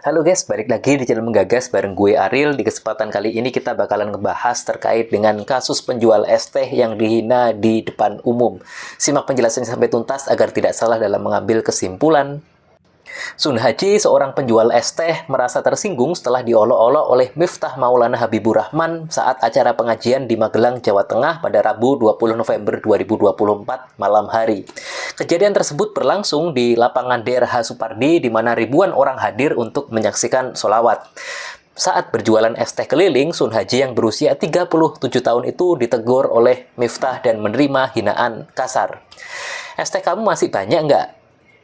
Halo guys, balik lagi di channel Menggagas bareng gue Ariel. Di kesempatan kali ini kita bakalan ngebahas terkait dengan kasus penjual es teh yang dihina di depan umum. Simak penjelasannya sampai tuntas agar tidak salah dalam mengambil kesimpulan. Sun Haji, seorang penjual es teh, merasa tersinggung setelah diolok-olok oleh Miftah Maulana Habibur Rahman saat acara pengajian di Magelang, Jawa Tengah pada Rabu 20 November 2024 malam hari. Kejadian tersebut berlangsung di lapangan DRH Supardi di mana ribuan orang hadir untuk menyaksikan sholawat. Saat berjualan es teh keliling, Sun Haji yang berusia 37 tahun itu ditegur oleh Miftah dan menerima hinaan kasar. "Es teh kamu masih banyak nggak?"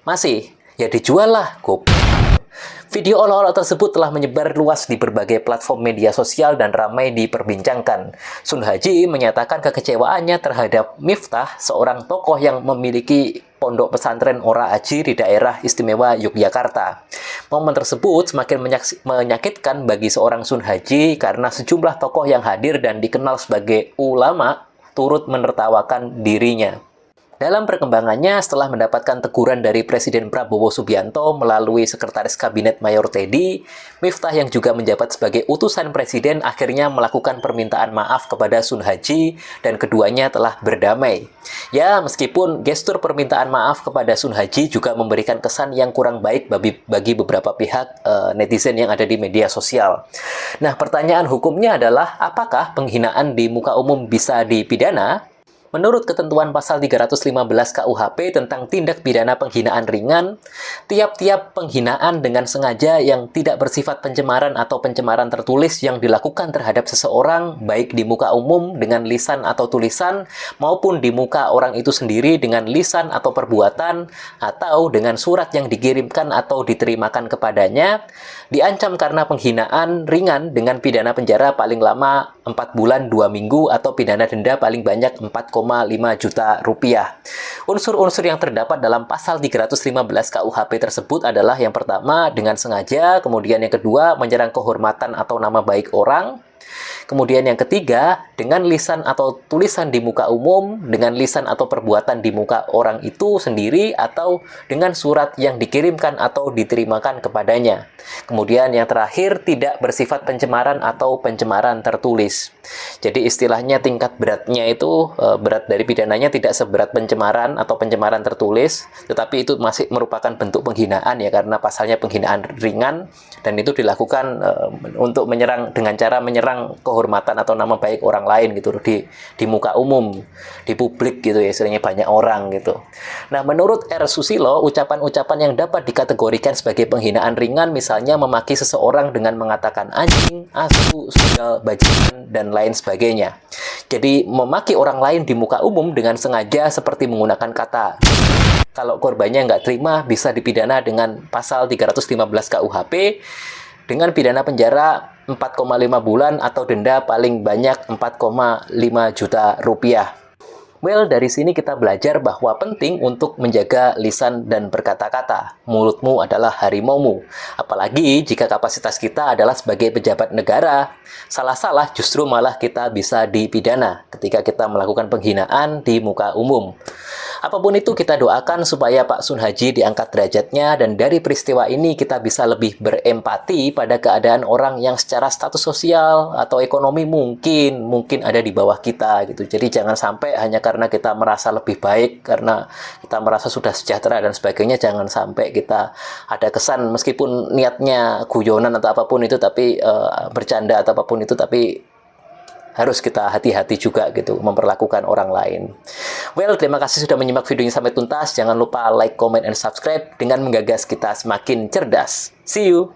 "Masih." "Ya dijual lah, Gop." Video olok-olok tersebut telah menyebar luas di berbagai platform media sosial dan ramai diperbincangkan. Sun Haji menyatakan kekecewaannya terhadap Miftah, seorang tokoh yang memiliki pondok pesantren Ora Aji di daerah istimewa Yogyakarta. Momen tersebut semakin menyakitkan bagi seorang Sun Haji karena sejumlah tokoh yang hadir dan dikenal sebagai ulama turut menertawakan dirinya. Dalam perkembangannya, setelah mendapatkan teguran dari Presiden Prabowo Subianto melalui Sekretaris Kabinet Mayor Teddy, Miftah yang juga menjabat sebagai utusan Presiden akhirnya melakukan permintaan maaf kepada Sun Haji dan keduanya telah berdamai. Ya, meskipun gestur permintaan maaf kepada Sun Haji juga memberikan kesan yang kurang baik bagi beberapa pihak netizen yang ada di media sosial. Nah, pertanyaan hukumnya adalah apakah penghinaan di muka umum bisa dipidana? Menurut ketentuan pasal 315 KUHP tentang tindak pidana penghinaan ringan, tiap-tiap penghinaan dengan sengaja yang tidak bersifat pencemaran atau pencemaran tertulis yang dilakukan terhadap seseorang, baik di muka umum dengan lisan atau tulisan, maupun di muka orang itu sendiri dengan lisan atau perbuatan, atau dengan surat yang dikirimkan atau diterimakan kepadanya, diancam karena penghinaan ringan dengan pidana penjara paling lama 4 bulan 2 minggu atau pidana denda paling banyak 4,5 juta rupiah. Unsur-unsur yang terdapat dalam pasal 315 KUHP tersebut adalah yang pertama dengan sengaja, kemudian yang kedua menyerang kehormatan atau nama baik orang, kemudian yang ketiga, dengan lisan atau tulisan di muka umum, dengan lisan atau perbuatan di muka orang itu sendiri, atau dengan surat yang dikirimkan atau diterimakan kepadanya. Kemudian yang terakhir, tidak bersifat pencemaran atau pencemaran tertulis. Jadi istilahnya tingkat beratnya itu, berat dari pidananya tidak seberat pencemaran atau pencemaran tertulis, tetapi itu masih merupakan bentuk penghinaan ya, karena pasalnya penghinaan ringan, dan itu dilakukan untuk menyerang dengan cara menyerang kehormatan atau nama baik orang lain gitu di muka umum, di publik gitu ya, istilahnya banyak orang gitu. Nah, menurut R. Susilo, ucapan-ucapan yang dapat dikategorikan sebagai penghinaan ringan misalnya memaki seseorang dengan mengatakan anjing, asu, sundal, bajingan, dan lain sebagainya. Jadi memaki orang lain di muka umum dengan sengaja seperti menggunakan kata kalau korbannya nggak terima bisa dipidana dengan pasal 315 KUHP dengan pidana penjara 4,5 bulan atau denda paling banyak 4,5 juta rupiah. Well, dari sini kita belajar bahwa penting untuk menjaga lisan dan berkata-kata. Mulutmu adalah harimaumu. Apalagi jika kapasitas kita adalah sebagai pejabat negara. Salah-salah justru malah kita bisa dipidana ketika kita melakukan penghinaan di muka umum. Apapun itu kita doakan supaya Pak Sun Haji diangkat derajatnya dan dari peristiwa ini kita bisa lebih berempati pada keadaan orang yang secara status sosial atau ekonomi mungkin ada di bawah kita gitu. Jadi jangan sampai hanya karena kita merasa lebih baik, karena kita merasa sudah sejahtera dan sebagainya, jangan sampai kita ada kesan meskipun niatnya guyonan atau apapun itu, tapi bercanda atau apapun itu, tapi harus kita hati-hati juga gitu memperlakukan orang lain. Well, terima kasih sudah menyimak videonya sampai tuntas. Jangan lupa like, comment, and subscribe dengan menggagas kita semakin cerdas. See you!